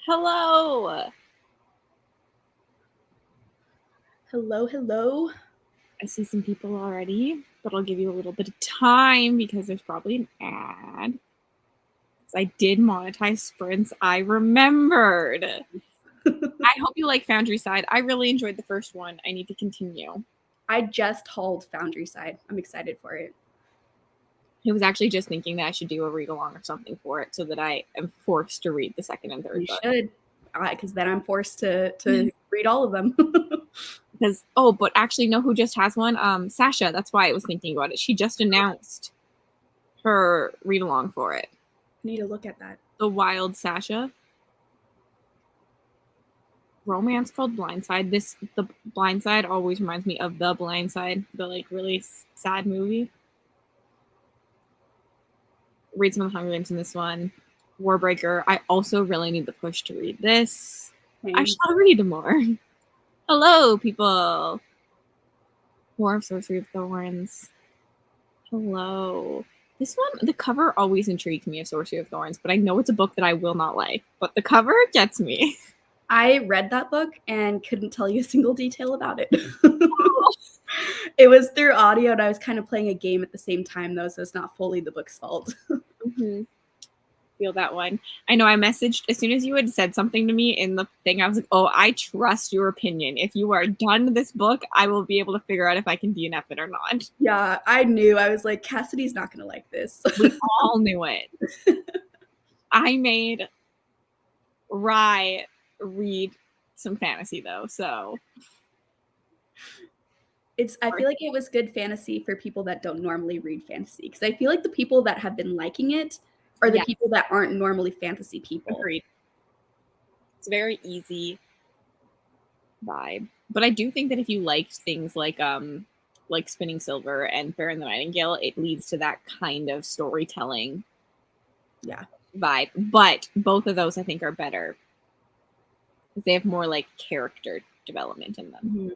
Hello. Hello. I see some people already, but I'll give you a little bit of time because there's probably an ad. I did monetize sprints. I remembered. I hope you like Foundry Side. I really enjoyed the first one. I need to continue. I just hauled Foundry Side. I'm excited for it. I was actually just thinking that I should do a read along or something for it so that I am forced to read the second and third You book. should, because then I'm forced to read all of them. Because but actually, know who just has one? Sasha. That's why I was thinking about it. She just announced her read along for it. I need to look at that. The Wild Sasha. Romance called Blindside. The Blindside always reminds me of The Blindside, the like really sad movie. Read some of the Hunger Games in this one. Warbreaker. I also really need the push to read this. I shall read more. Hello, people. War of Sorcery of Thorns. Hello. This one, the cover always intrigued me of Sorcery of Thorns, but I know it's a book that I will not like. But the cover gets me. I read that book and couldn't tell you a single detail about it. It was through audio, and I was kind of playing a game at the same time, though, so it's not fully the book's fault. Feel that one. I know I messaged as soon as you had said something to me in the thing. I was like, oh, I trust your opinion. If you are done with this book, I will be able to figure out if I can DNF it or not. Yeah, I knew. I was like, Cassidy's not going to like this. We all knew it. I made Rye read some fantasy, though, so... I feel like it was good fantasy for people that don't normally read fantasy, because I feel like the people that have been liking it are the people that aren't normally fantasy people. Agreed. It's a very easy vibe. But I do think that if you liked things like Spinning Silver and Fair and the Nightingale, it leads to that kind of storytelling vibe. But both of those I think are better. They have more like character development in them.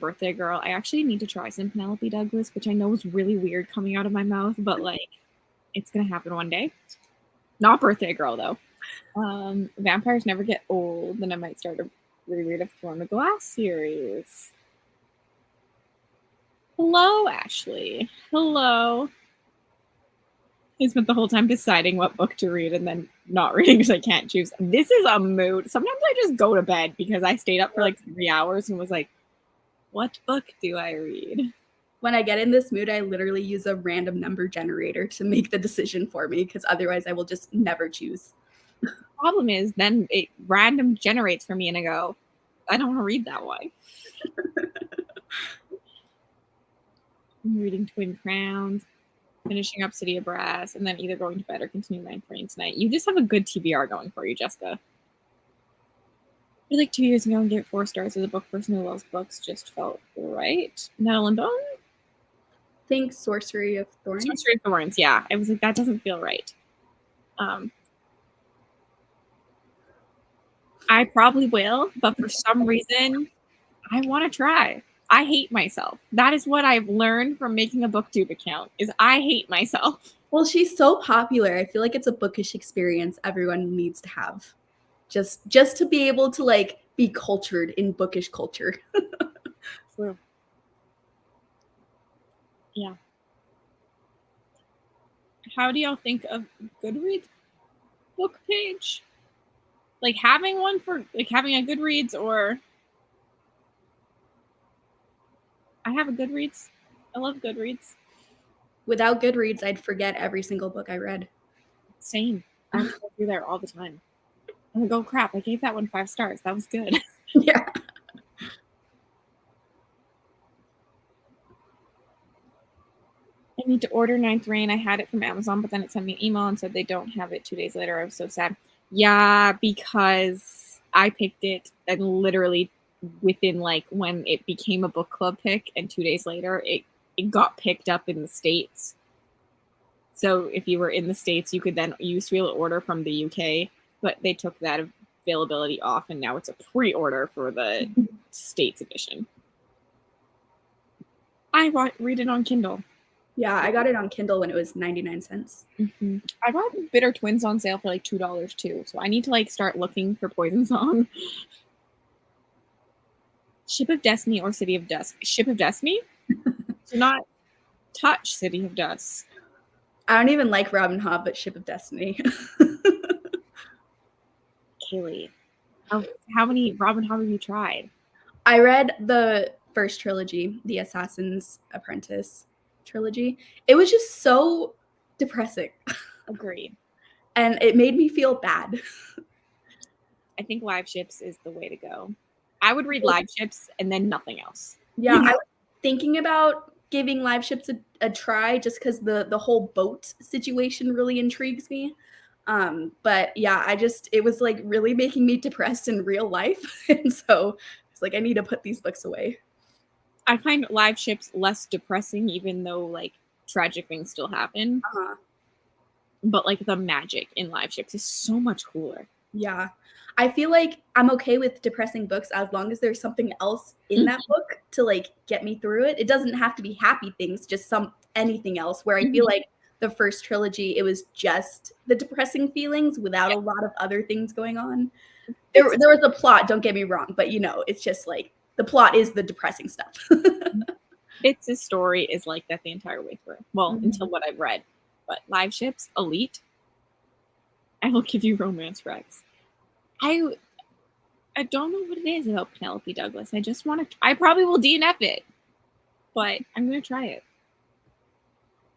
Birthday Girl. I actually need to try some Penelope Douglas, which I know is really weird coming out of my mouth, but like it's gonna happen one day. Not Birthday Girl though. Vampires Never Get Old. Then I might start a reread of Throne of Glass series. Hello, Ashley. Hello. I spent the whole time deciding what book to read and then not reading because I can't choose. This is a mood. Sometimes I just go to bed because I stayed up for like 3 hours and was like, what book do I read? When I get in this mood, I literally use a random number generator to make the decision for me, because otherwise I will just never choose. The problem is then it random generates for me and I go, I don't want to read that one. I'm reading Twin Crowns, finishing up City of Brass, and then either going to bed or continue Ninth Reign tonight. You just have a good TBR going for you, Jessica. Like 2 years ago and gave it 4 stars as a book person who loves books just felt right. Nettle and Bone? Think Sorcery of Thorns. Sorcery of Thorns, yeah. I was like, that doesn't feel right. I probably will, but for some reason, I want to try. I hate myself. That is what I've learned from making a booktube account, is I hate myself. Well, she's so popular. I feel like it's a bookish experience everyone needs to have. Just to be able to like be cultured in bookish culture. True. Yeah. How do y'all think of Goodreads book page? Like having one for like having a Goodreads, or I have a Goodreads. I love Goodreads. Without Goodreads, I'd forget every single book I read. Same. I would go through there all the time. I'm like, oh crap, I gave that one 5 stars. That was good. Yeah. I need to order Ninth Reign. I had it from Amazon, but then it sent me an email and said they don't have it 2 days later. I was so sad. Yeah, because I picked it and literally within like when it became a book club pick and 2 days later it got picked up in the States. So if you were in the States, you used to be able to order from the UK, but they took that availability off and now it's a pre-order for the States edition. I read it on Kindle. Yeah, I got it on Kindle when it was 99 cents. Mm-hmm. I got Bitter Twins on sale for like $2 too, so I need to like start looking for Poison Song. Ship of Destiny or City of Dusk? Ship of Destiny? Do not touch City of Dusk. I don't even like Robin Hood, but Ship of Destiny. Kaylee, how many Robin Hood have you tried? I read the first trilogy, the Assassin's Apprentice trilogy. It was just so depressing. Agreed. And it made me feel bad. I think live ships is the way to go. I would read live ships and then nothing else. Yeah, I was thinking about giving live ships a try just because the whole boat situation really intrigues me. But yeah, it was like really making me depressed in real life. And so it's like, I need to put these books away. I find live ships less depressing, even though like tragic things still happen. Uh-huh. But like the magic in live ships is so much cooler. Yeah. I feel like I'm okay with depressing books as long as there's something else in that book to like get me through it. It doesn't have to be happy things, just anything else, where I feel like the first trilogy, it was just the depressing feelings without a lot of other things going on. There was a plot, don't get me wrong, but it's just like the plot is the depressing stuff. Its story is like that the entire way through. Well, until what I've read. But live ships, elite. I will give you romance Rex. I don't know what it is about Penelope Douglas. I just want to. I probably will DNF it, but I'm gonna try it.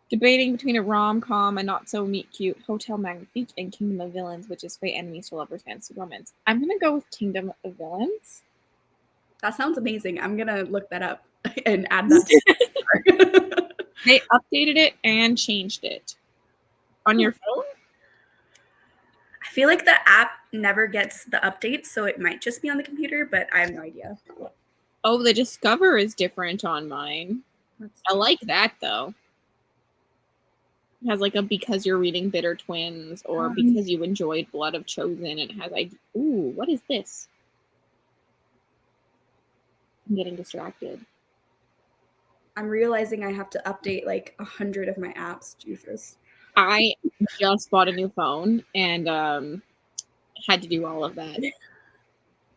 Debating between a rom-com, a not-so-meet-cute Hotel Magnifique, and Kingdom of Villains, which is Fate Enemies to Lovers Fantasy Romance. I'm gonna go with Kingdom of Villains. That sounds amazing. I'm gonna look that up and add that. They updated it and changed it. On your phone? I feel like the app never gets the updates, so it might just be on the computer, but I have no idea. Oh, the Discover is different on mine. I like that though. It has like a because you're reading Bitter Twins or because you enjoyed Blood of Chosen. It has like, ooh, what is this? I'm getting distracted. I'm realizing I have to update like 100 of my apps. Jesus. I just bought a new phone and had to do all of that.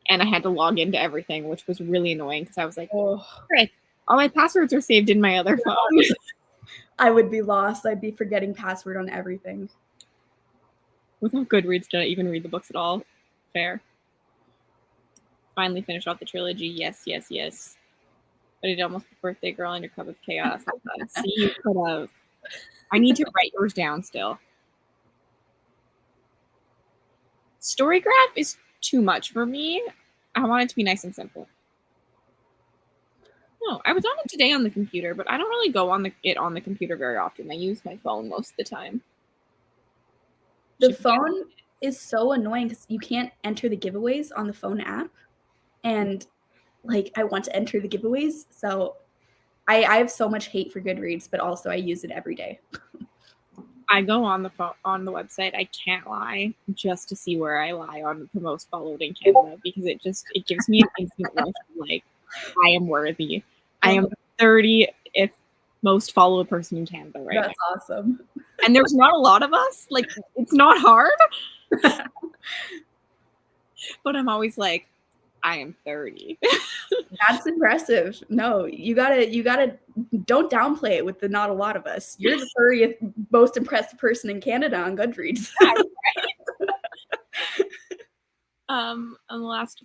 And I had to log into everything, which was really annoying because I was like, oh, frick, all my passwords are saved in my other phone. I would be lost. I'd be forgetting password on everything. Without Goodreads, did I even read the books at all? Fair. Finally finished off the trilogy. Yes, yes, yes. But it almost birthday girl and your cup of chaos. See, you could have. I need to write yours down still. Storygraph is too much for me. I want it to be nice and simple. No, I was on it today on the computer, but I don't really go on the computer very often. I use my phone most of the time. The phone is so annoying because you can't enter the giveaways on the phone app. And like I want to enter the giveaways. So I have so much hate for Goodreads, but also I use it every day. I go on the website, I can't lie, just to see where I lie on the most followed in Canada because it gives me an instant rush of like, I am worthy. I am 30th most followed person in Canada right now. That's awesome. And there's not a lot of us. Like, it's not hard. But I'm always like, I am 30. That's impressive. No, you gotta don't downplay it with the not a lot of us. You're the 30th most impressive person in Canada on Goodreads. On the last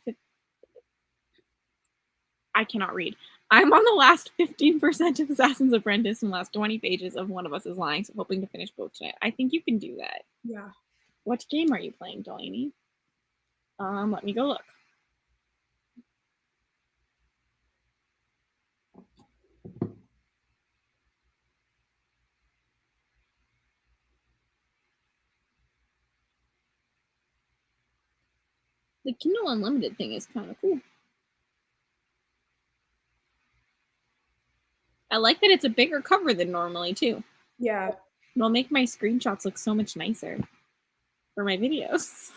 I cannot read. I'm on the last 15% of Assassin's Apprentice and last 20 pages of One of Us is Lying, so hoping to finish both tonight. I think you can do that. Yeah. What game are you playing, Delaney? Let me go look. The Kindle Unlimited thing is kind of cool. I like that it's a bigger cover than normally, too. Yeah. It'll make my screenshots look so much nicer for my videos.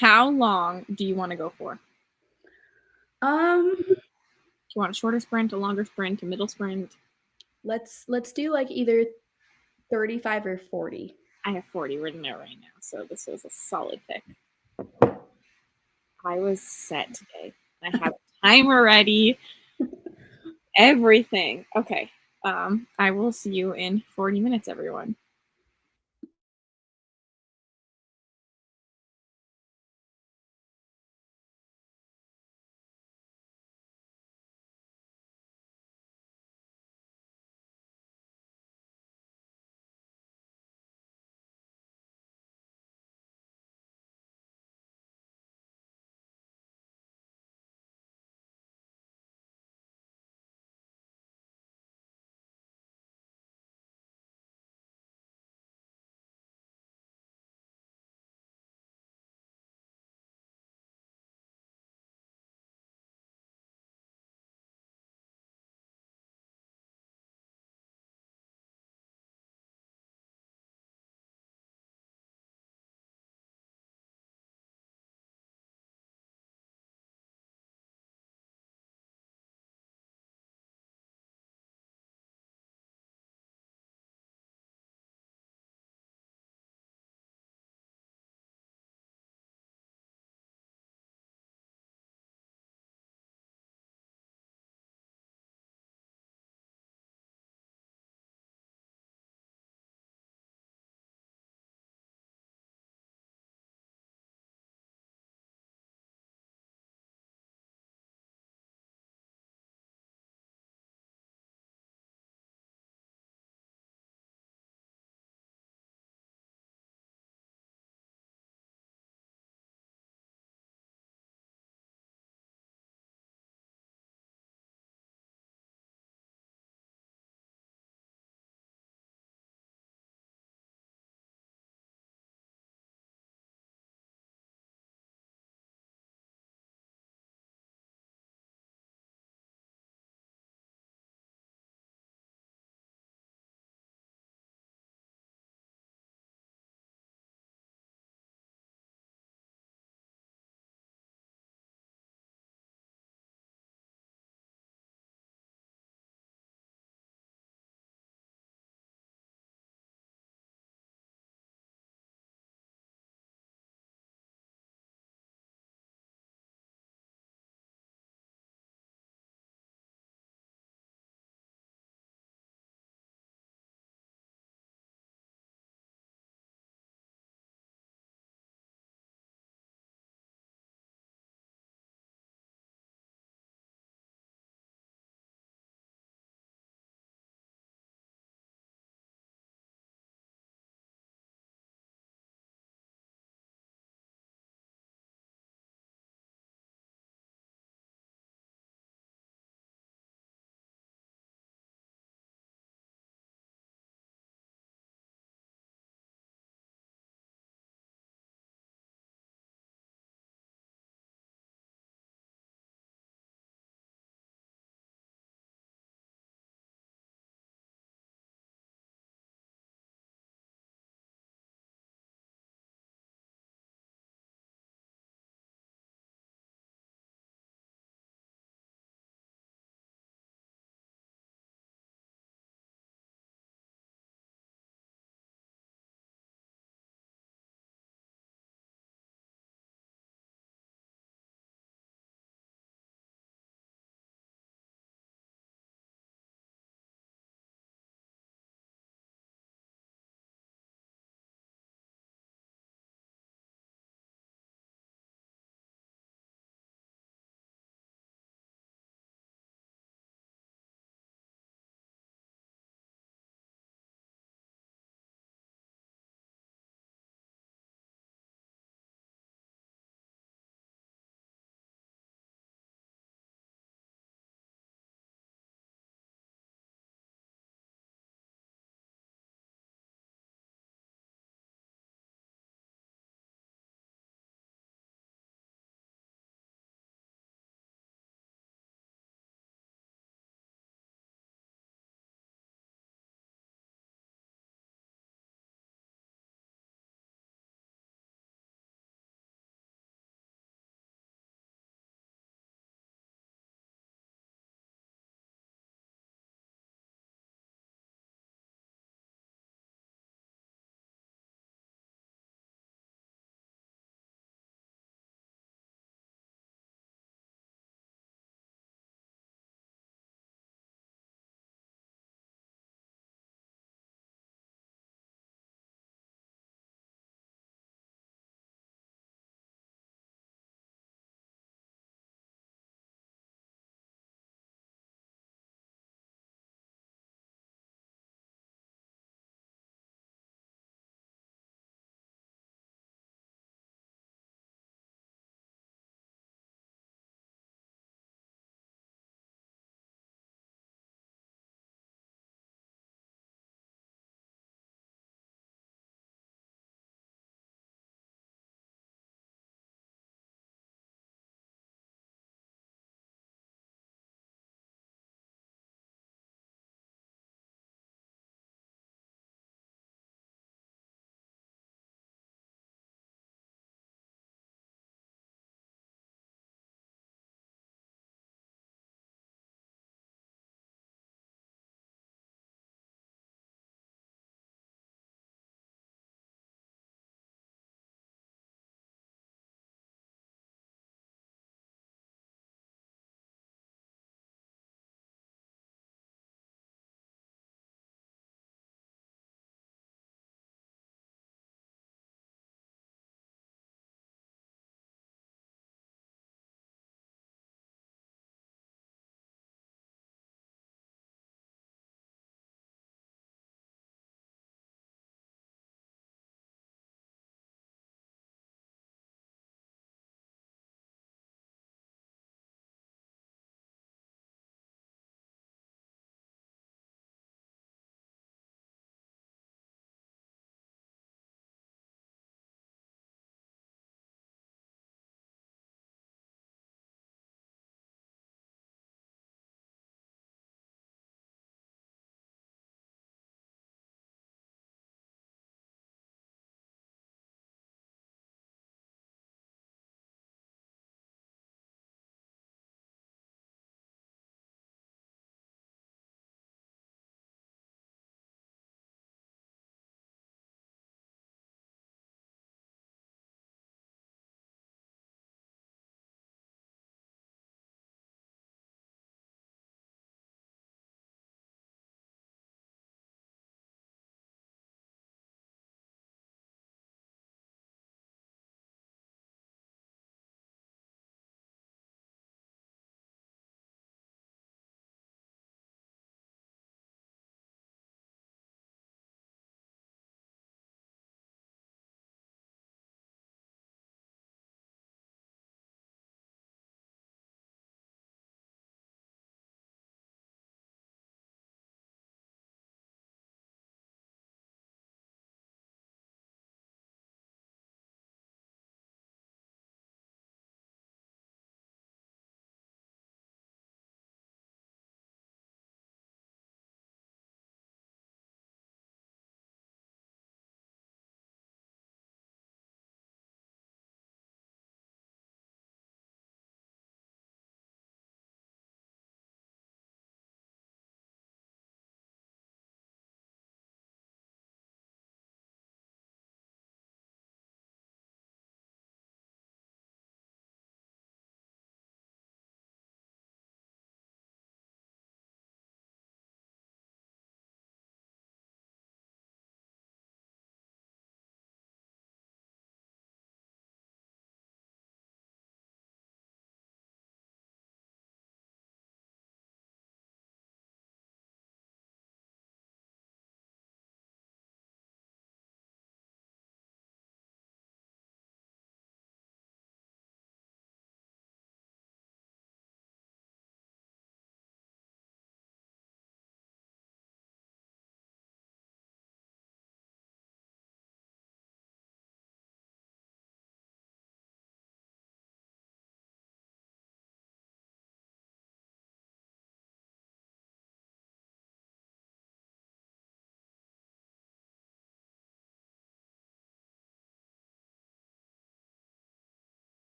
How long do you want to go for? you want a shorter sprint, a longer sprint, a middle sprint? Let's do like either 35 or 40. I have 40 written out right now, so this was a solid pick. I was set today. I have a timer ready. Everything. Okay. I will see you in 40 minutes, everyone.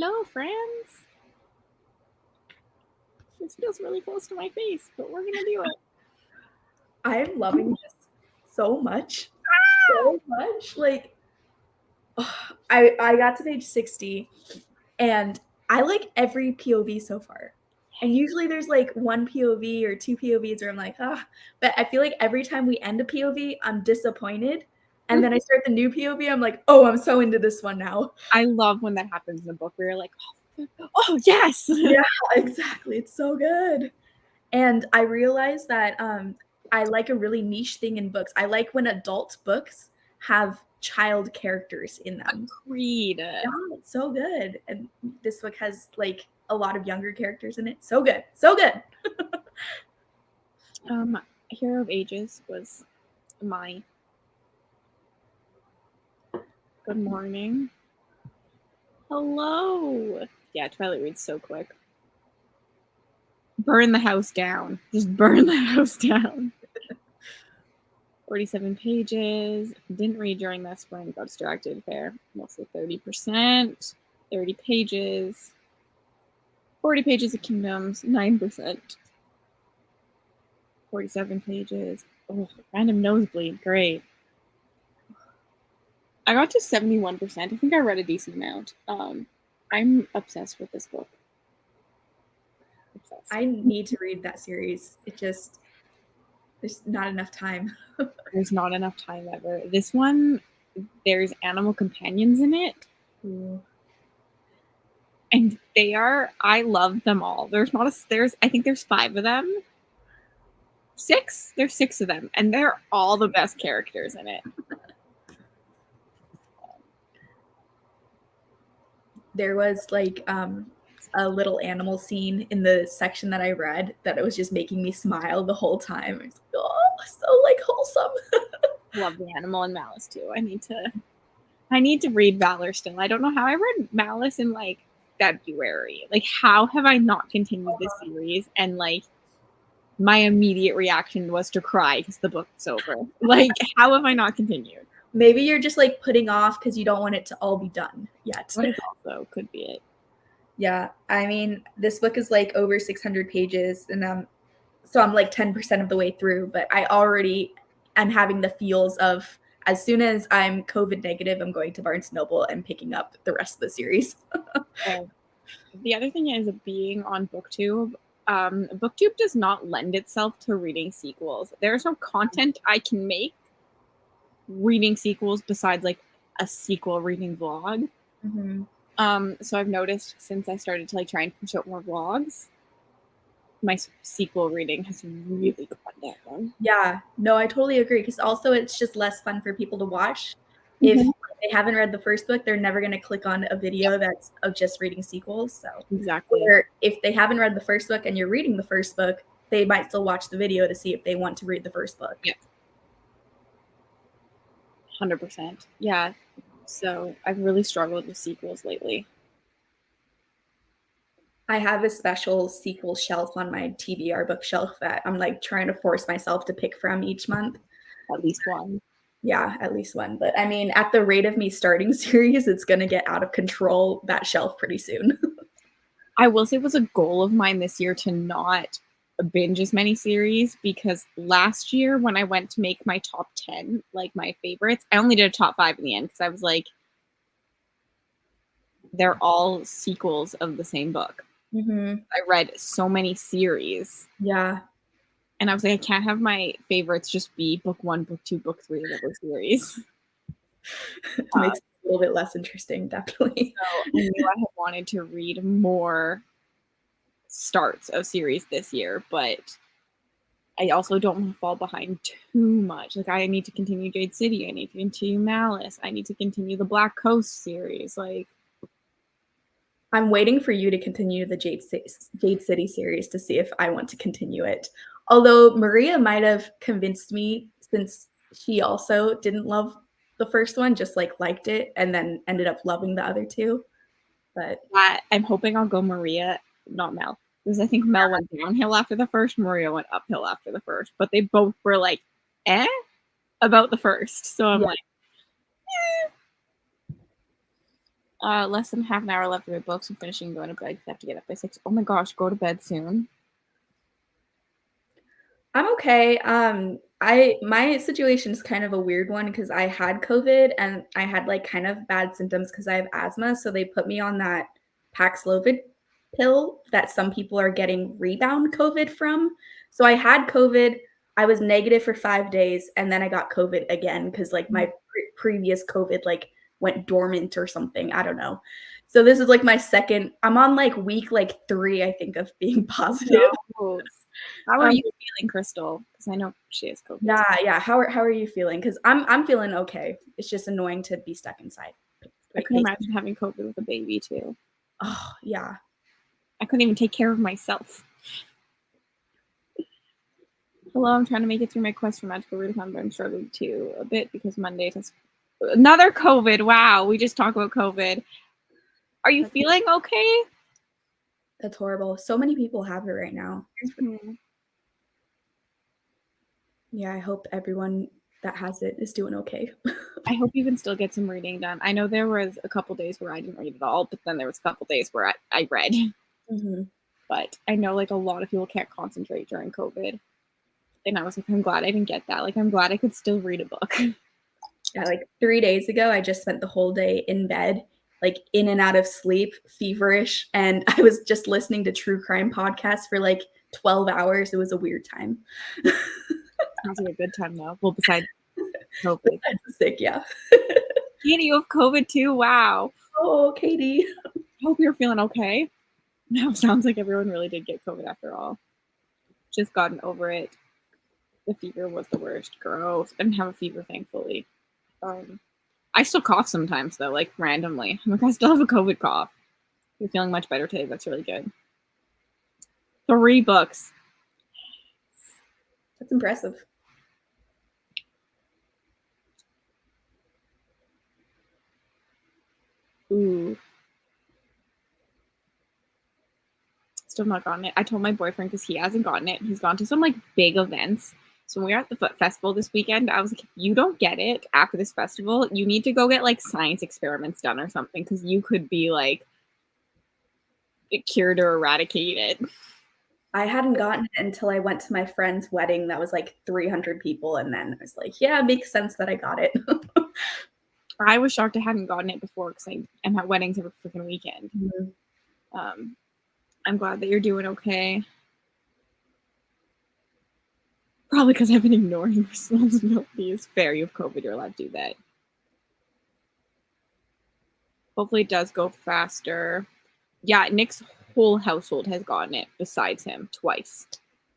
Hello, friends. This feels really close to my face, but we're gonna do it. I'm loving this so much. So much. Like, I got to page 60 and I like every POV so far. And usually there's like one POV or two POVs where I'm like, but I feel like every time we end a POV, I'm disappointed. And then I start the new POV, I'm like, oh, I'm so into this one now. I love when that happens in a book where you're like, oh yes. Yeah, exactly. It's so good. And I realized that I like a really niche thing in books. I like when adult books have child characters in them. Agreed. Yeah, it's so good. And this book has like a lot of younger characters in it. So good. So good. Hero of Ages was my good morning. Hello. Yeah, Twilight reads so quick. Burn the house down. Just burn the house down. 47 pages. Didn't read during that spring. Got distracted. Fair. Mostly 30%. 30 pages. 40 pages of Kingdoms. 9%. 47 pages. Oh, random nosebleed. Great. I got to 71%. I think I read a decent amount. I'm obsessed with this book. Obsessed. I need to read that series. There's not enough time. There's not enough time ever. This one, there's animal companions in it. Ooh. And I love them all. I think there's 5 of them. 6? There's 6 of them. And they're all the best characters in it. There was like a little animal scene in the section that I read that it was just making me smile the whole time. I was like, oh, so like wholesome. Love the animal and Malice too. I need to read Valor still. I don't know how I read Malice in like February. Like, how have I not continued this series? And like, my immediate reaction was to cry because the book's over. Like, how have I not continued? Maybe you're just like putting off because you don't want it to all be done yet. That also could be it. Yeah, I mean, this book is like over 600 pages, and so I'm like 10% of the way through, but I already am having the feels of as soon as I'm COVID negative, I'm going to Barnes & Noble and picking up the rest of the series. The other thing is being on BookTube. BookTube does not lend itself to reading sequels. There's no content I can make reading sequels besides like a sequel reading vlog. Mm-hmm. So I've noticed since I started to like try and push out more vlogs, my sequel reading has really gone down. Yeah, no, I totally agree. Because also it's just less fun for people to watch. If they haven't read the first book, they're never going to click on a video that's of just reading sequels. So exactly. or if they haven't read the first book and you're reading the first book, they might still watch the video to see if they want to read the first book. Yeah. 100%. Yeah. So I've really struggled with sequels lately. I have a special sequel shelf on my TBR bookshelf that I'm like trying to force myself to pick from each month. At least one. Yeah, at least one. But I mean, at the rate of me starting series, it's going to get out of control, that shelf, pretty soon. I will say it was a goal of mine this year to not binge as many series because last year when I went to make my top 10, like my favorites, I only did a top 5 in the end because I was like, they're all sequels of the same book. Mm-hmm. I read so many series. Yeah. And I was like, I can't have my favorites just be book 1, book 2, book 3 of the series. It makes it a little bit less interesting, definitely. So I knew I had wanted to read more starts of series this year, but I also don't want to fall behind too much. Like, I need to continue Jade City. I need to continue Malice. I need to continue the Black Coast series. Like, I'm waiting for you to continue the Jade City series to see if I want to continue it. Although Maria might have convinced me since she also didn't love the first one, just like liked it and then ended up loving the other two. But I'm hoping I'll go Maria, not Mel. Because I think Mel went downhill after the first, Maria went uphill after the first. But they both were like, about the first. So I'm like, Less than half an hour left of my books. I'm finishing going to bed. I have to get up by 6. Oh my gosh, go to bed soon. I'm okay. My situation is kind of a weird one because I had COVID and I had like kind of bad symptoms because I have asthma. So they put me on that Paxlovid pill that some people are getting rebound COVID from. So I had COVID. I was negative for 5 days and then I got COVID again because like my previous COVID like went dormant or something. I don't know. So this is like my second. I'm on like week like 3, I think, of being positive. No. How are you feeling, Crystal? Because I know she has COVID. Yeah. How are you feeling? Because I'm feeling okay. It's just annoying to be stuck inside. I can imagine having COVID with a baby too. Oh yeah. I couldn't even take care of myself. Hello, I'm trying to make it through my quest for magical readathon, but I'm struggling too a bit because Monday has another COVID. Wow, we just talked about COVID. Are you feeling okay? That's horrible. So many people have it right now. Mm-hmm. Yeah, I hope everyone that has it is doing okay. I hope you can still get some reading done. I know there was a couple days where I didn't read at all, but then there was a couple days where I read. Mm-hmm. But I know like a lot of people can't concentrate during COVID. And I was like, I'm glad I didn't get that. Like, I'm glad I could still read a book. Yeah, like 3 days ago, I just spent the whole day in bed, like in and out of sleep, feverish, and I was just listening to true crime podcasts for like 12 hours. It was a weird time. Sounds like a good time though. Well, besides COVID. Sick, yeah. Katie, you have COVID too? Wow. Oh, Katie. I hope you're feeling okay. Now sounds like everyone really did get COVID after all. Just gotten over it. The fever was the worst. Gross. I didn't have a fever, thankfully. I still cough sometimes though, like randomly. I'm like, I still have a COVID cough. You're feeling much better today. That's really good. 3 books. That's impressive. Ooh. Still not gotten it. I told my boyfriend because he hasn't gotten it. He's gone to some like big events. So when we were at the foot festival this weekend, I was like, if you don't get it after this festival, you need to go get like science experiments done or something because you could be like cured or eradicated. I hadn't gotten it until I went to my friend's wedding that was like 300 people. And then I was like, yeah, it makes sense that I got it. I was shocked I hadn't gotten it before because I'm at weddings every freaking weekend. Mm-hmm. I'm glad that you're doing okay. Probably because I've been ignoring responsibilities. Fair, you have COVID, you're allowed to do that. Hopefully it does go faster. Yeah, Nick's whole household has gotten it besides him twice.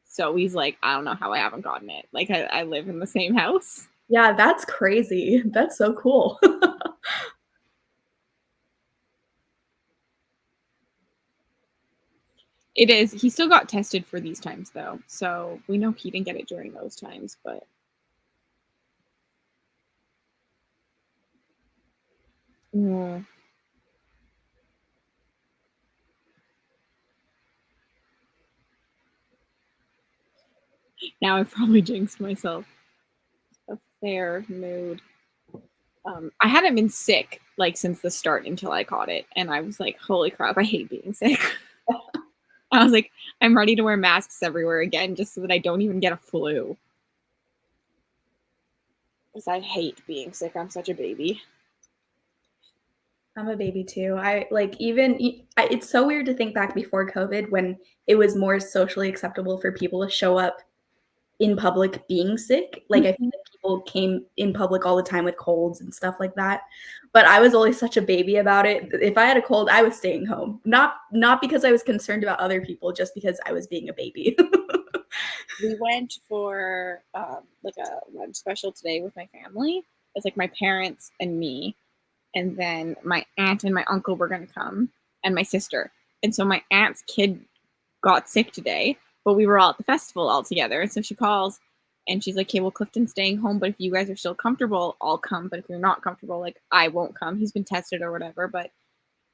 So he's like, I don't know how I haven't gotten it. Like, I live in the same house. Yeah, that's crazy. That's so cool. It is. He still got tested for these times, though. So we know he didn't get it during those times, but. Mm. Now I've probably jinxed myself. A fair mood. I hadn't been sick like since the start until I caught it, and I was like, "Holy crap! I hate being sick." I was like, "I'm ready to wear masks everywhere again, just so that I don't even get a flu." Because I hate being sick. I'm such a baby. I'm a baby too. I like it's so weird to think back before COVID when it was more socially acceptable for people to show up in public being sick. Like I feel like people came in public all the time with colds and stuff like that. But I was always such a baby about it. If I had a cold, I was staying home. Not because I was concerned about other people, just because I was being a baby. We went for like a lunch special today with my family. It's like my parents and me, and then my aunt and my uncle were going to come, and my sister. And so my aunt's kid got sick today, but we were all at the festival all together. And so she calls and she's like, okay, well, Clifton's staying home, but if you guys are still comfortable, I'll come. But if you're not comfortable, like, I won't come. He's been tested or whatever. But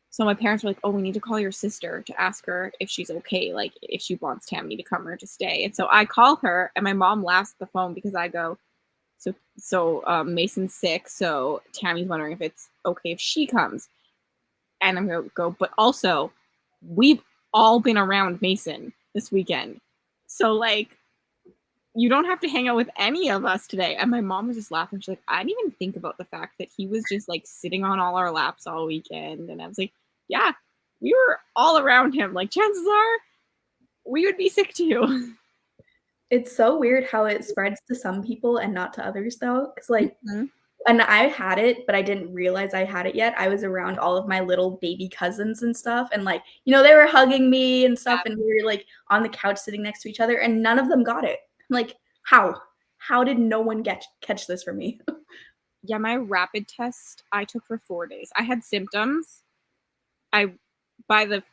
so my parents were like, oh, we need to call your sister to ask her if she's okay, like if she wants Tammy to come or to stay. And so I call her, and my mom laughs at the phone because I go, so Mason's sick, so Tammy's wondering if it's okay if she comes. and I'm gonna go. But also, we've all been around Mason this weekend, so like, you don't have to hang out with any of us today. And my mom was just laughing. She's like, I didn't even think about the fact that he was just like sitting on all our laps all weekend. And I was like, yeah, we were all around him. Like, chances are we would be sick too. It's so weird how it spreads to some people and not to others though. Cause like, Mhm. and I had it, but I didn't realize I had it yet. I was around all of my little baby cousins and stuff, and like, you know, they were hugging me and stuff, and we were like on the couch sitting next to each other, and none of them got it. I'm like, how? How did no one catch this from me? Yeah, my rapid test I took for 4 days. I had symptoms. I by the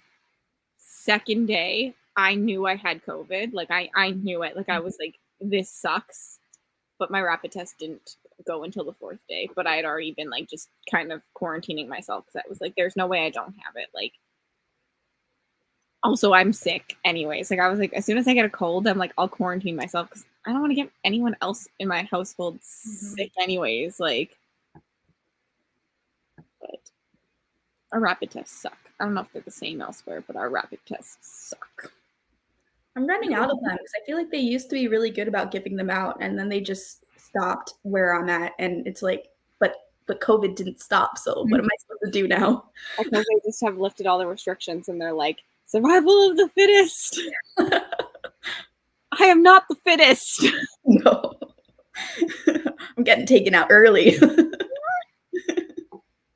second day, I knew I had COVID. Like I knew it. Like I was like, this sucks. But my rapid test didn't go until the 4th day. But I had already been like just kind of quarantining myself because I was like, there's no way I don't have it. Like, also I'm sick anyways. Like I was like, as soon as I get a cold, I'm like, I'll quarantine myself because I don't want to get anyone else in my household sick anyways. Like, but our rapid tests suck. I don't know if they're the same elsewhere, but our rapid tests suck. I'm running out of them because I feel like they used to be really good about giving them out, and then they just stopped where I'm at, and it's like, but COVID didn't stop, so what am I supposed to do now? I suppose they just have lifted all the restrictions and they're like, survival of the fittest. I am not the fittest. No. I'm getting taken out early.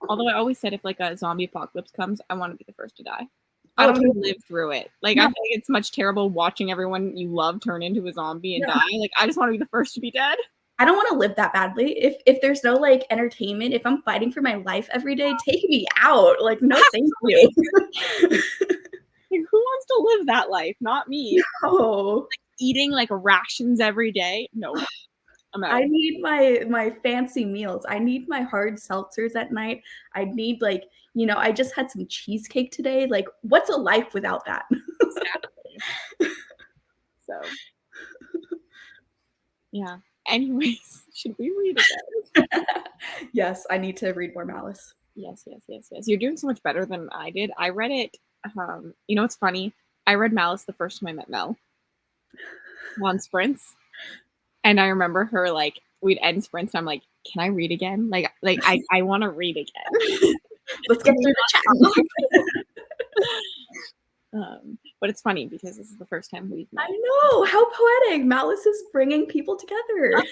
Although I always said if like a zombie apocalypse comes, I want to be the first to die. I Oh, don't want to totally. live through it. Like I No. feel like it's much terrible watching everyone you love turn into a zombie and Yeah. die. Like I just want to be the first to be dead. I don't wanna live that badly. If there's no, like, entertainment, if I'm fighting for my life every day, take me out. Like, no, thank you. Like who wants to live that life? Not me. No. Eating like rations every day. No, I'm I out. need my fancy meals. I need my hard seltzers at night. I need, like, you know, I just had some cheesecake today. Like, what's a life without that? Exactly. So yeah. Anyways, should we read again? Yes, I need to read more Malice. Yes, yes, yes, yes. You're doing so much better than I did. I read it. You know what's funny? I read Malice the first time I met Mel on sprints, and I remember her like we'd end sprints, and I'm like, "Can I read again? I want to read again." Let's get through the chat. But it's funny because this is the first time we've I met. know, how poetic. Malice is bringing people together.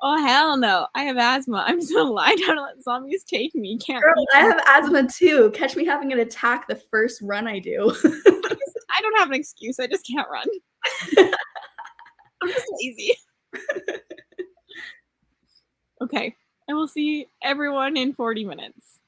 Oh hell no! I have asthma. I'm just gonna lie down and let zombies take me. Can't Girl, be. I have asthma too. Catch me having an attack the first run I do. I don't have an excuse. I just can't run. I'm just lazy. Okay, I will see everyone in 40 minutes.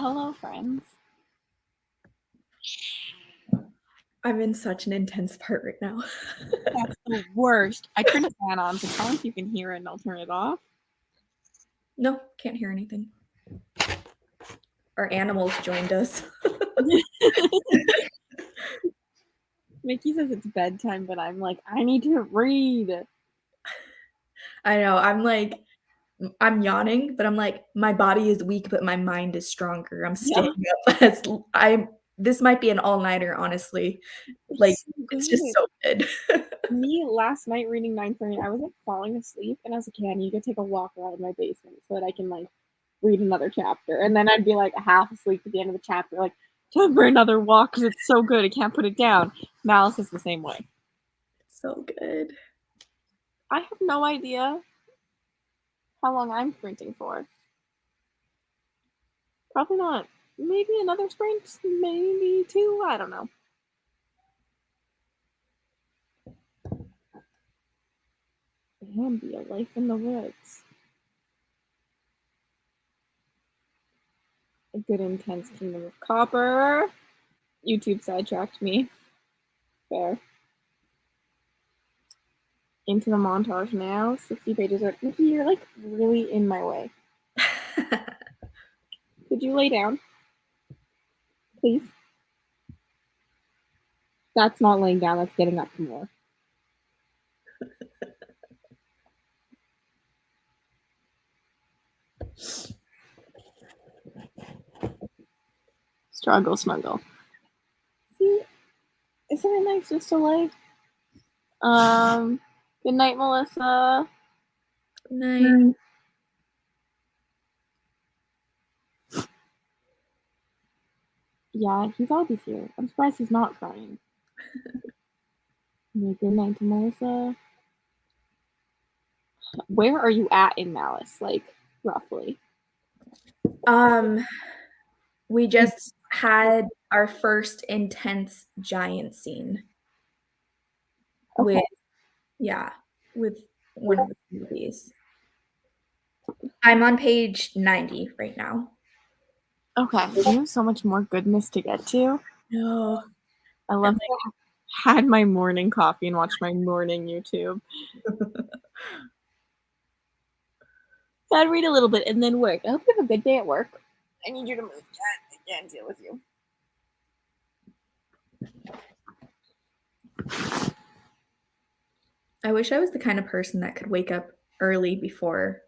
hello, friends. I'm in such an intense part right now. That's the worst. I turned the fan on, so tell me if you can hear it and I'll turn it off. No, can't hear anything. Our animals joined us. Mickey says it's bedtime, but I'm like, I need to read. I know. I'm yawning, but I'm like, my body is weak, but my mind is stronger. I'm staying up. This might be an all-nighter, honestly. Like, So it's just good. so good. Me last night reading 9:30, I was like falling asleep, and I was like, okay, I need to take a walk around my basement so that I can like read another chapter. And then I'd be like half asleep at the end of the chapter, like, time for another walk because it's so good, I can't put it down. Malice is the same way. So good. I have no idea how long I'm sprinting for. Probably not. Maybe another sprint, maybe two, I don't know. Bambi, a life in the woods. A good intense kingdom of copper. YouTube sidetracked me. Fair. Into the montage now. 60 pages. Mickey, you're like really in my way. Could you lay down? Please? That's not laying down, that's getting up for more. Struggle, snuggle. See? Isn't it nice just to lay? Good night, Melissa. Good night. Yeah, he's always here. I'm surprised he's not crying. Yeah, good night to Melissa. Where are you at in Malice, like, roughly? We just had our first intense giant scene. Okay. With one of the movies. I'm on page 90 right now. Okay. You have so much more goodness to get to. No. I love that I had my morning coffee and watched my morning YouTube. I'd read a little bit and then work. I hope you have a good day at work. I need you to move, Cat. I can't deal with you. I wish I was the kind of person that could wake up early before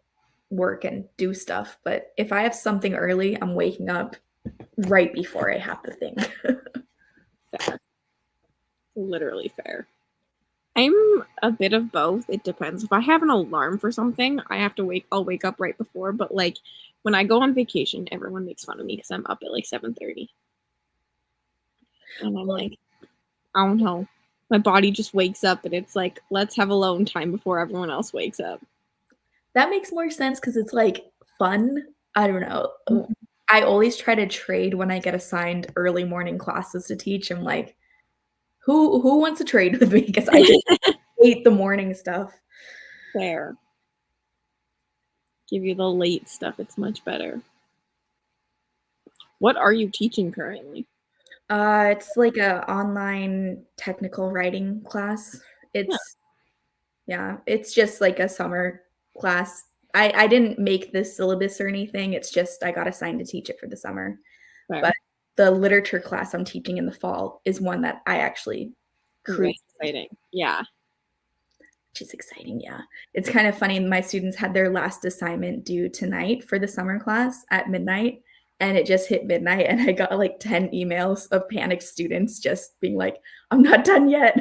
work and do stuff, but if I have something early, I'm waking up right before I have the thing. Fair. Literally fair. I'm a bit of both. It depends. If I have an alarm for something, I'll wake up right before, but like when I go on vacation, everyone makes fun of me because I'm up at like 7:30. And I'm like, I don't know. My body just wakes up and it's like, let's have alone time before everyone else wakes up. That makes more sense because it's like fun. I don't know. I always try to trade when I get assigned early morning classes to teach. I'm like, who wants to trade with me? Because I just hate the morning stuff. Fair. Give you the late stuff. It's much better. What are you teaching currently? It's like a online technical writing class. It's just like a summer class. I didn't make this syllabus or anything. It's just I got assigned to teach it for the summer. Fair. But the literature class I'm teaching in the fall is one that I actually created. Exciting. Yeah. Which is exciting, yeah. It's kind of funny. My students had their last assignment due tonight for the summer class at midnight, and it just hit midnight, and I got like 10 emails of panicked students just being like, I'm not done yet.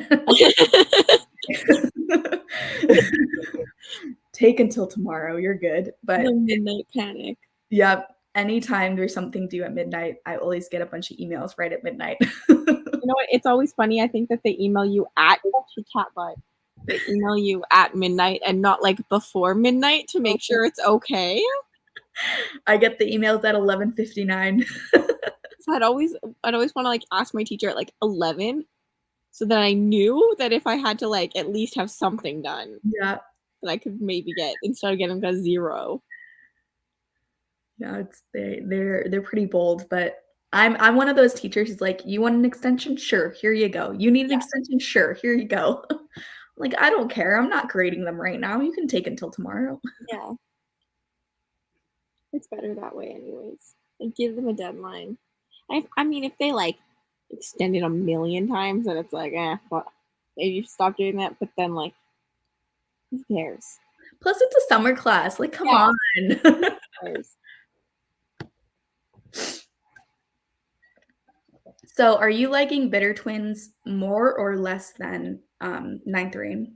Take until tomorrow, you're good. But the midnight panic. Yeah, anytime there's something due at midnight, I always get a bunch of emails right at midnight. You know what? It's always funny. I think that they email you at they email you at midnight and not like before midnight to make sure it's okay. I get the emails at 11:59. So I'd always want to like ask my teacher at like 11 so that I knew that if I had to like at least have something done. Yeah. That I could maybe get instead of getting a 0. Yeah, they're pretty bold, but I'm one of those teachers who's like, you want an extension? Sure, here you go. You need an Yeah. extension? Sure, here you go. Like, I don't care. I'm not grading them right now. You can take until tomorrow. Yeah. It's better that way anyways. Like give them a deadline. I mean if they like extend it a million times then it's like, well, maybe you should stop doing that. But then like who cares? Plus, it's a summer class. Like, come Yeah, on. who cares? So, are you liking Bitter Twins more or less than Ninth Rain?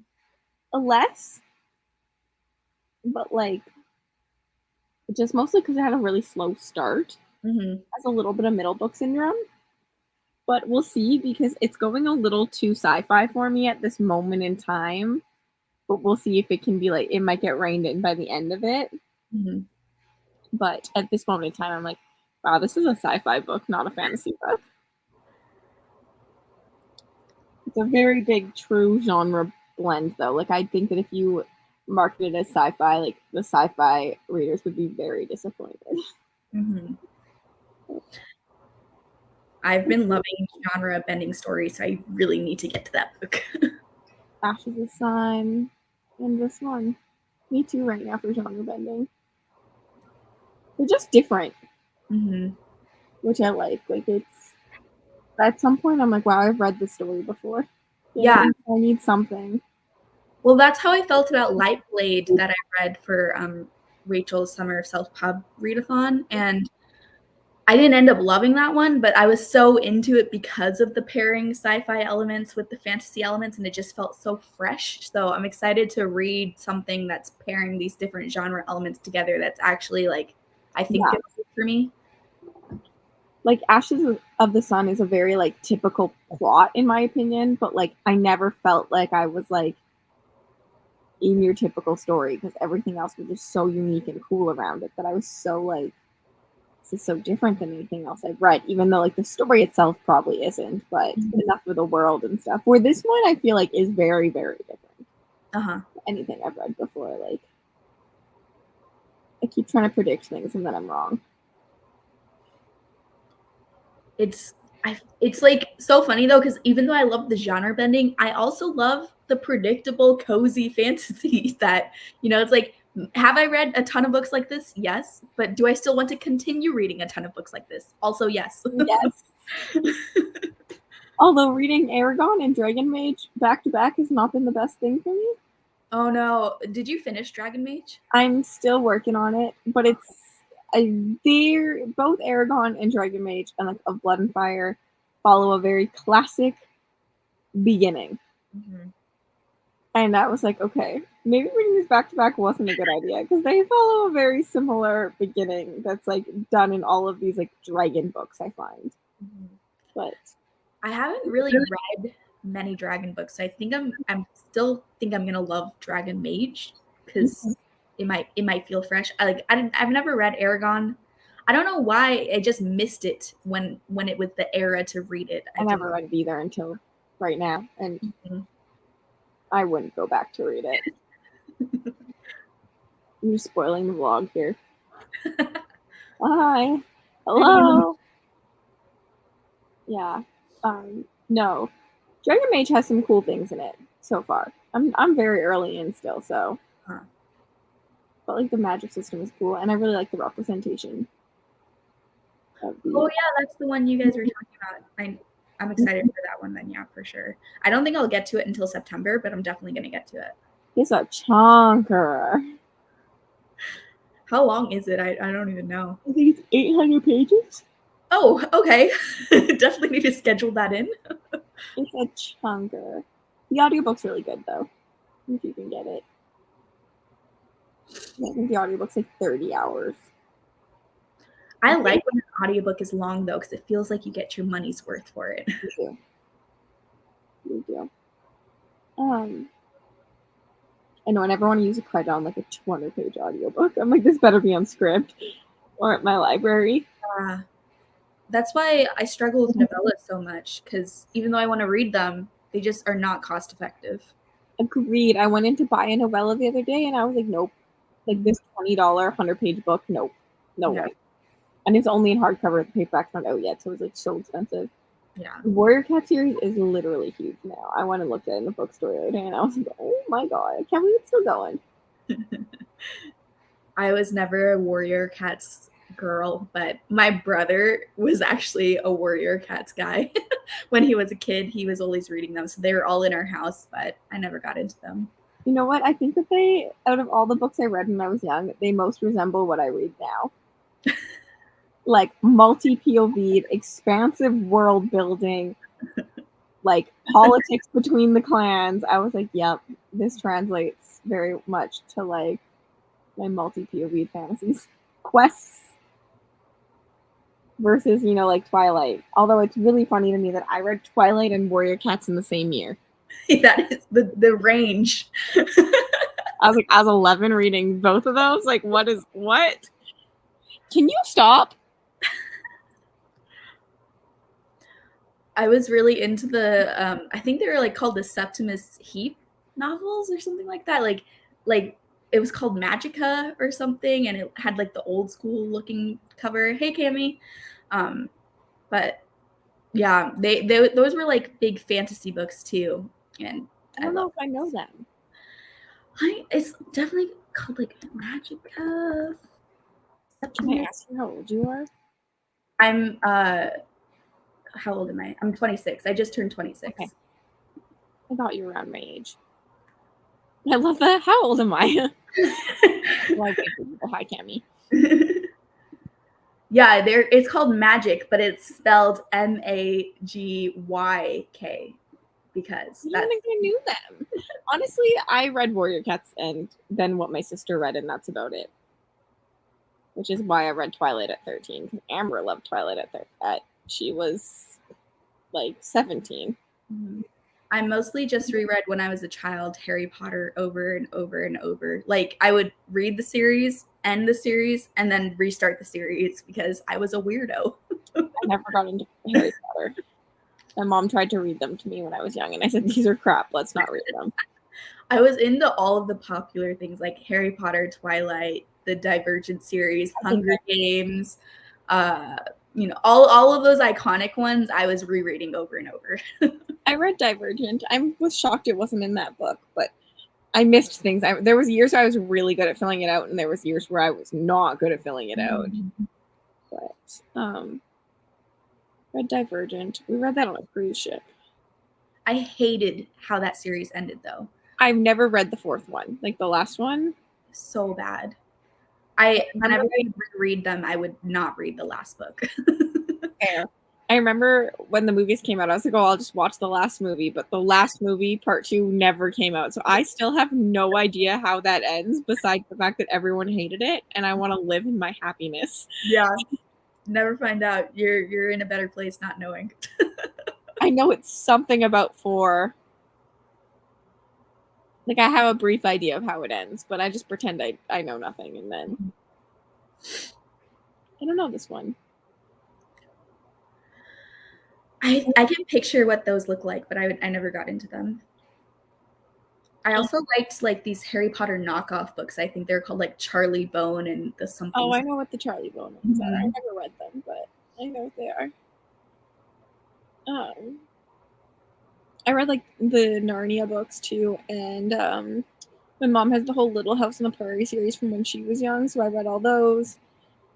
Less, but like just mostly because it had a really slow start. Mm-hmm. Has a little bit of middle book syndrome. But we'll see because it's going a little too sci-fi for me at this moment in time. But we'll see if it can be like it might get reined in by the end of it. Mm-hmm. But at this moment in time, I'm like, wow, this is a sci-fi book, not a fantasy book. It's a very big true genre blend though. Like I think that if you marketed it as sci-fi, like the sci-fi readers would be very disappointed. Mm-hmm. I've been loving genre bending stories, so I really need to get to that book. Ashes of Sun and this one. Me too right now for genre bending. They're just different, Mm-hmm. which I like. Like it's at some point I'm like, wow, I've read this story before. Yeah. I need something. Well, that's how I felt about Light Blade that I read for Rachel's Summer of Self Pub readathon. And I didn't end up loving that one, but I was so into it because of the pairing sci-fi elements with the fantasy elements, and it just felt so fresh. So I'm excited to read something that's pairing these different genre elements together that's actually like I think Yeah. good for me. Like Ashes of the Sun is a very like typical plot in my opinion, but like I never felt like I was like in your typical story because everything else was just so unique and cool around it that I was so like this is so different than anything else I've read, even though like the story itself probably isn't, but enough of the world and stuff. Where this one I feel like is very, very different. Uh-huh. Anything I've read before. Like I keep trying to predict things and then I'm wrong. It's like so funny though, because even though I love the genre bending, I also love the predictable, cozy fantasy that, it's like, have I read a ton of books like this? Yes. But do I still want to continue reading a ton of books like this? Also, yes. Yes. Although reading Aragon and Dragon Mage back to back has not been the best thing for me. Oh no. Did you finish Dragon Mage? I'm still working on it, but they're both Aragon and Dragon Mage and like of Blood and Fire follow a very classic beginning. Mm-hmm. And I was like, okay, maybe reading these back to back wasn't a good idea because they follow a very similar beginning that's like done in all of these like dragon books, I find. Mm-hmm. But I haven't really read many dragon books. So I think I'm still think I'm gonna love Dragon Mage because it might feel fresh. I've never read Aragon. I don't know why I just missed it when it was the era to read it. I never read it either until right now, and I wouldn't go back to read it. You're spoiling the vlog here. Hi. Hello. Yeah. No. Dragon Mage has some cool things in it so far. I'm very early in still, so. But like the magic system is cool, and I really like the representation. Oh yeah, that's the one you guys were talking about. I'm excited for that one then, yeah, for sure. I don't think I'll get to it until September, but I'm definitely gonna get to it. It's a chonker. How long is it? I don't even know. I think it's 800 pages. Oh, okay. Definitely need to schedule that in. It's a chunker. The audiobook's really good though, if you can get it. I think the audiobook's like 30 hours. I like when an audiobook is long though, because it feels like you get your money's worth for it. You do. I know I never want to use a credit on like a 200-page audiobook. I'm like, this better be on Scribd or at my library. That's why I struggle with novellas so much, because even though I want to read them, they just are not cost effective. Agreed. I went in to buy a novella the other day and I was like, nope. Like this $20 100-page book, nope. No Yeah. way. And it's only in hardcover. The paperback's not out yet, so it's like so expensive. Yeah. The Warrior Cat series is literally huge now. I went and looked at it in the bookstore the other day, and I was like, oh my god, I can't believe it's still going. I was never a Warrior Cats girl, but my brother was actually a Warrior Cats guy. When he was a kid, he was always reading them. So they were all in our house, but I never got into them. You know what? I think that they, out of all the books I read when I was young, they most resemble what I read now. Like multi POV, expansive world building, like politics between the clans. I was like, yep, this translates very much to like my multi POV fantasies. Quests versus, you know, like Twilight. Although it's really funny to me that I read Twilight and Warrior Cats in the same year. That is the range. I was like, I was 11 reading both of those. Like, what? Can you stop? I was really into the I think they were like called the Septimus Heap novels or something like that. Like it was called Magica or something, and it had like the old school looking cover. Hey Cami. But yeah, they those were like big fantasy books too. And I don't know if I know them. It's definitely called like Magica. Can I ask you how old you are? I'm how old am I? I'm 26. I just turned 26. Okay. I thought you were around my age. I love that. How old am I? Like, hi, Cami. Yeah, it's called Magic, but it's spelled Magyk because I don't think I knew them. Honestly, I read Warrior Cats and then what my sister read, and that's about it. Which is why I read Twilight at 13. Because Amber loved Twilight at she was like 17. I mostly just reread when I was a child Harry Potter over and over and over. Like I would read the series, end the series, and then restart the series because I was a weirdo. I never got into Harry Potter. My mom tried to read them to me when I was young, and I said, these are crap. Let's not read them. I was into all of the popular things like Harry Potter, Twilight, the Divergent series, Hunger Games, you know, all of those iconic ones I was rereading over and over. I read Divergent. I was shocked it wasn't in that book, but I missed things. There was years I was really good at filling it out, and there was years where I was not good at filling it out. But read Divergent. We read that on a cruise ship. I hated how that series ended, though. I've never read the fourth one, like the last one. So bad. Whenever I read them, I would not read the last book. Fair. I remember when the movies came out, I was like, oh, I'll just watch the last movie. But the last movie, part 2, never came out. So I still have no idea how that ends, besides the fact that everyone hated it. And I want to live in my happiness. Yeah. Never find out. You're in a better place not knowing. I know it's something about 4. Like, I have a brief idea of how it ends, but I just pretend I know nothing. And then I don't know this one. I can picture what those look like, but I never got into them. I also liked like these Harry Potter knockoff books. I think they're called like Charlie Bone and the something. Oh, I know what the Charlie Bone ones are. I never read them, but I know what they are. I read like the Narnia books too, and my mom has the whole Little House on the Prairie series from when she was young, so I read all those.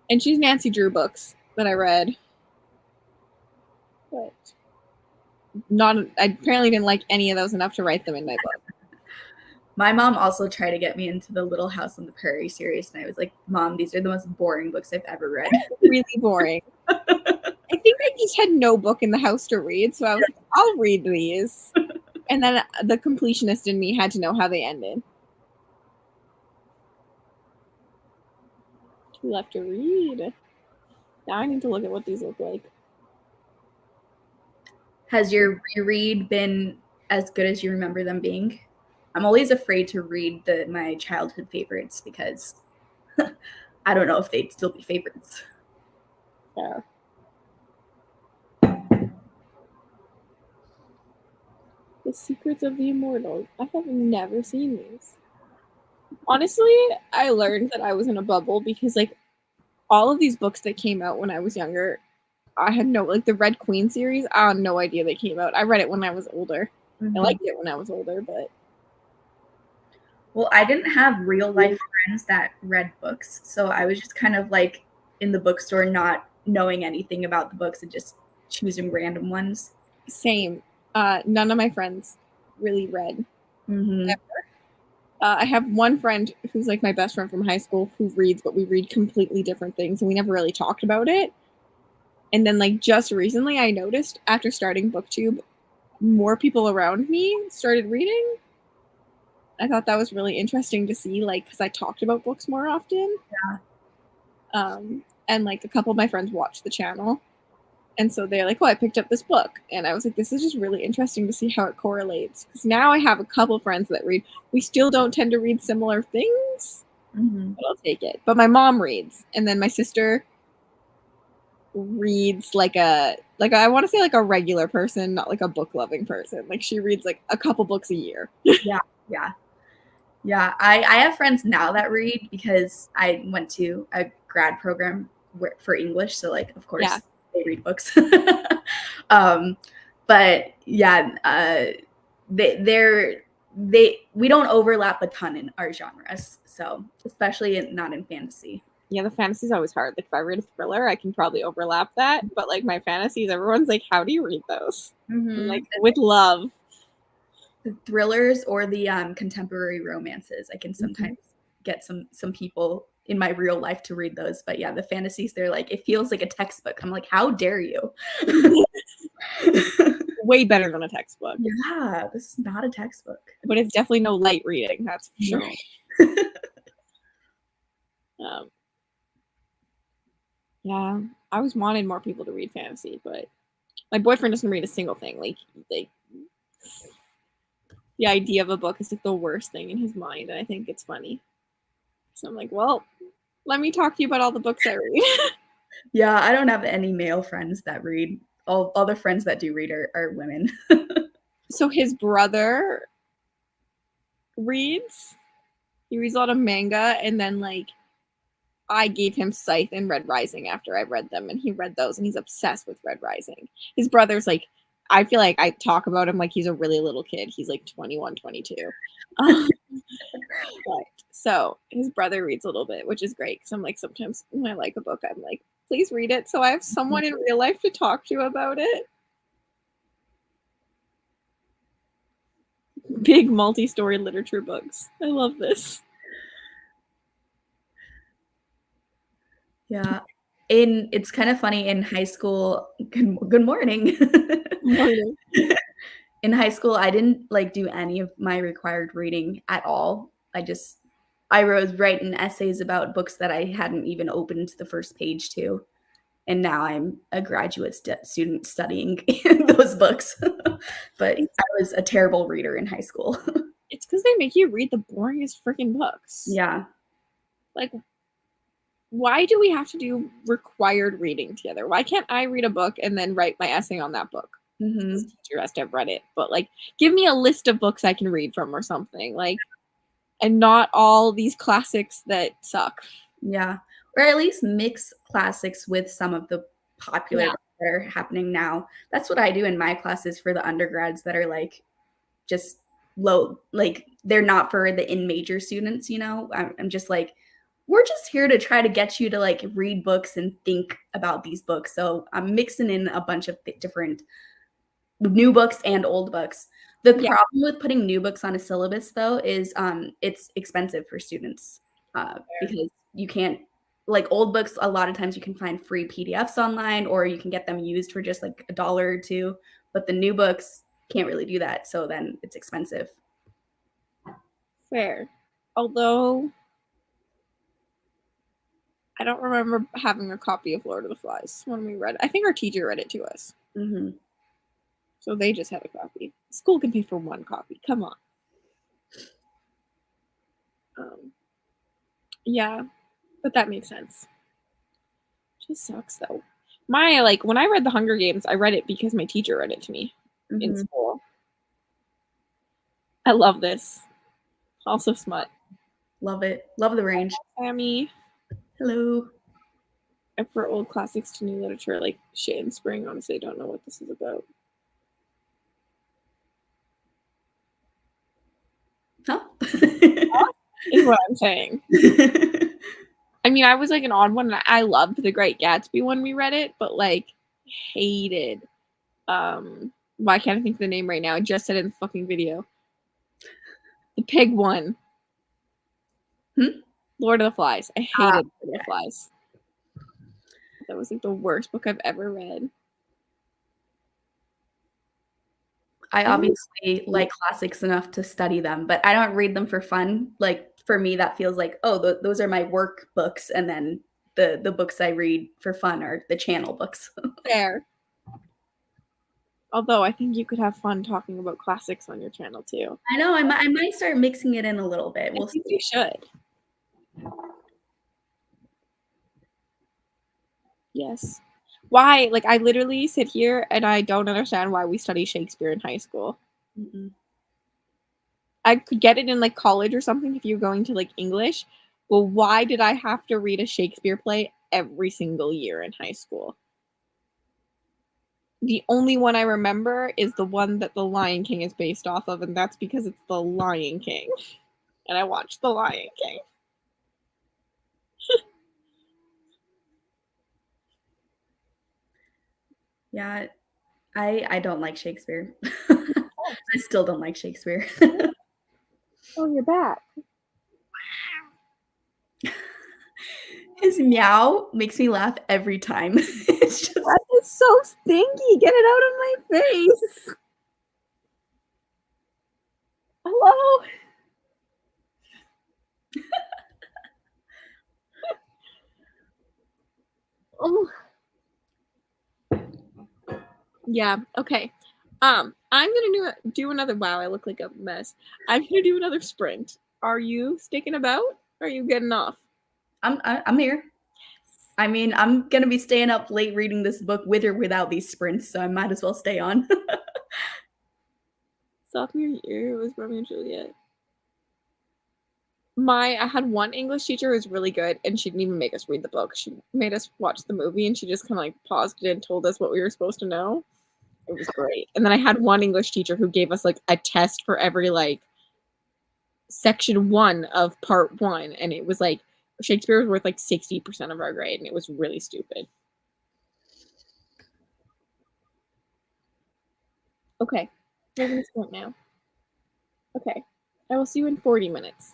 And she's Nancy Drew books that I read, but I apparently didn't like any of those enough to write them in my book. My mom also tried to get me into the Little House on the Prairie series, and I was like, Mom, these are the most boring books I've ever read. Really boring. I think I just had no book in the house to read, so I was like, I'll read these. And then the completionist in me had to know how they ended. 2 left to read. Now I need to look at what these look like. Has your reread been as good as you remember them being? I'm always afraid to read my childhood favorites because I don't know if they'd still be favorites. Yeah. The Secrets of the Immortal. I have never seen these. Honestly, I learned that I was in a bubble because, like, all of these books that came out when I was younger, I had no, like the Red Queen series, I had no idea they came out. I read it when I was older. I liked it when I was older, but. Well, I didn't have real life friends that read books, so I was just kind of like in the bookstore not knowing anything about the books and just choosing random ones. Same. None of my friends really read. Mm-hmm. I have one friend who's like my best friend from high school who reads, but we read completely different things, and we never really talked about it. And then, like, just recently, I noticed after starting BookTube, more people around me started reading. I thought that was really interesting to see, like, because I talked about books more often. Yeah. And like a couple of my friends watched the channel, and so they're like, "Oh, I picked up this book," and I was like, "This is just really interesting to see how it correlates." Because now I have a couple friends that read. We still don't tend to read similar things, but I'll take it. But my mom reads, and then my sister reads like I want to say like a regular person, not like a book loving person. Like she reads like a couple books a year. Yeah, yeah. Yeah, I have friends now that read because I went to a grad program for English, so like of course Yeah. they read books. But yeah, we don't overlap a ton in our genres, so especially not in fantasy. Yeah, the fantasy's always hard. Like if I read a thriller, I can probably overlap that. But like my fantasies, everyone's like, "How do you read those?" I'm like, with love. The thrillers or the contemporary romances, I can sometimes get some people in my real life to read those. But yeah, the fantasies, they're like, it feels like a textbook. I'm like, how dare you? Way better than a textbook. Yeah, this is not a textbook. But it's definitely no light reading, that's for sure. Yeah, I always wanted more people to read fantasy, but my boyfriend doesn't read a single thing. Like the idea of a book is like the worst thing in his mind, and I think it's funny. So I'm like, well, let me talk to you about all the books I read. Yeah, I don't have any male friends that read. All the friends that do read are women. So his brother reads. He reads a lot of manga, and then like I gave him Scythe and Red Rising after I read them, and he read those, and he's obsessed with Red Rising. His brother's like, I feel like I talk about him like he's a really little kid. He's like 21, 22. But, so his brother reads a little bit, which is great because I'm like, sometimes when I like a book, I'm like, please read it so I have someone in real life to talk to about it. Big multi-story literature books. I love this. Yeah. It's kind of funny in high school. Good morning. Morning. In high school, I didn't like do any of my required reading at all. I was writing essays about books that I hadn't even opened the first page to. And now I'm a graduate student studying those books. But I was a terrible reader in high school. It's because they make you read the boringest freaking books. Yeah. Like, why do we have to do required reading together? Why can't I read a book and then write my essay on that book? The teacher has to have read it, but like, give me a list of books I can read from or something, like, and not all these classics that suck. Yeah, or at least mix classics with some of the popular books that are happening now. That's what I do in my classes for the undergrads that are like just low, like they're not for the in major students. I'm just like, we're just here to try to get you to like read books and think about these books. So I'm mixing in a bunch of different new books and old books. The problem with putting new books on a syllabus though is it's expensive for students because you can't, like old books, a lot of times you can find free PDFs online or you can get them used for just like $1 or $2, but the new books can't really do that, so then it's expensive. Fair. Although I don't remember having a copy of Lord of the Flies when we read it. I think our teacher read it to us. So they just had a copy. School can pay for one copy. Come on. Yeah, but that makes sense. Just sucks though. When I read The Hunger Games, I read it because my teacher read it to me in school. I love this. Also smut. Love it. Love the range. Sammy. Hello. And for old classics to new literature, like shit in spring, honestly, I don't know what this is about. Huh? Is what I'm saying. I mean, I was like an odd one. I loved The Great Gatsby when we read it, but like hated. Why can't I think of the name right now? I just said it in the fucking video. The pig one. Lord of the Flies. I hated Lord of the Flies. That was like the worst book I've ever read. I obviously like classics enough to study them, but I don't read them for fun. Like for me, that feels like, oh, those are my work books, and then the books I read for fun are the channel books. Fair. Although I think you could have fun talking about classics on your channel too. I know I might start mixing it in a little bit. I think you should. Yes. Why? Like I literally sit here and I don't understand why we study Shakespeare in high school. Mm-mm. I could get it in like college or something if you're going to like English. But why did I have to read a Shakespeare play every single year in high school? The only one I remember is the one that The Lion King is based off of, and that's because it's The Lion King. And I watched The Lion King. Yeah, I don't like Shakespeare. I still don't like Shakespeare. Oh, you're back. His meow makes me laugh every time. It's just That is so stinky. Get it out of my face. Hello? Oh. Yeah, okay. I'm gonna do another. Wow, I look like a mess. I'm gonna do another sprint. Are you sticking about? Or are you getting off? I'm here. I mean, I'm gonna be staying up late reading this book with or without these sprints, so I might as well stay on. Sophomore year, it was Romeo and Juliet. I had one English teacher who was really good, and she didn't even make us read the book. She made us watch the movie, and she just kind of like paused it and told us what we were supposed to know. It was great. And then I had one English teacher who gave us like a test for every like section 1 of part 1, and it was like Shakespeare was worth like 60% of our grade, and it was really stupid. Okay, we're gonna start now. Okay, I will see you in 40 minutes.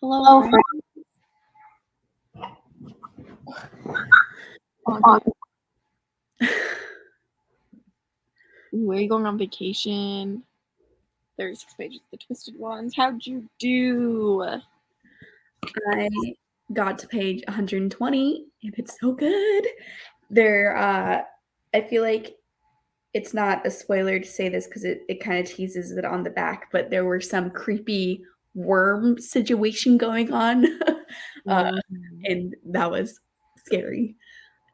Hello, friend. Where are you going on vacation? 36 pages, the twisted ones. How'd you do? I got to page 120 and it's so good. I feel like it's not a spoiler to say this because it kind of teases it on the back, but there were some creepy worm situation going on. And that was scary.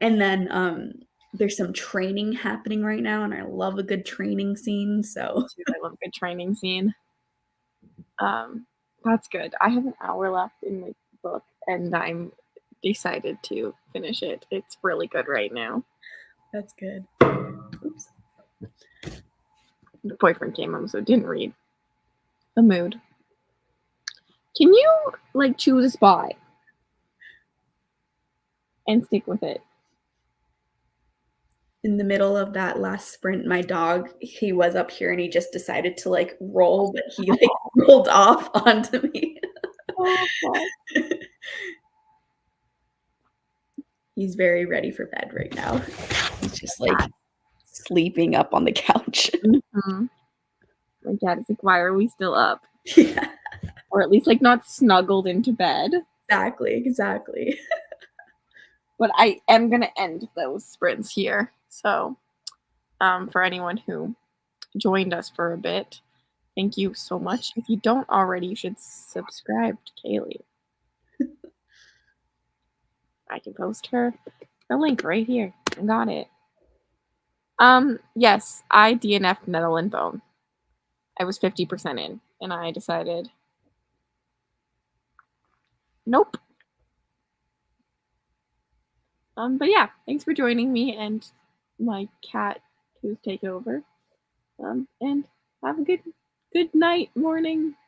And then there's some training happening right now, and I love a good training scene. So I love a good training scene. That's good. I have an hour left in my book, and I'm decided to finish it. It's really good right now. That's good. Oops. The boyfriend came home, so didn't read. The mood. Can you choose a spot and stick with it? In the middle of that last sprint, my dog, he was up here and he just decided to roll, but he rolled off onto me. Oh, He's very ready for bed right now. He's just sleeping up on the couch. Mm-hmm. My dad is like, why are we still up? Yeah. Or at least not snuggled into bed. Exactly. But I am going to end those sprints here. So for anyone who joined us for a bit, thank you so much. If you don't already, you should subscribe to Kaylee. I can post her link right here. I got it. Yes, I DNF'd Nettle and Bone. I was 50% in, and I decided, nope. But yeah, thanks for joining me and my cat who's take over. And have a good night, morning.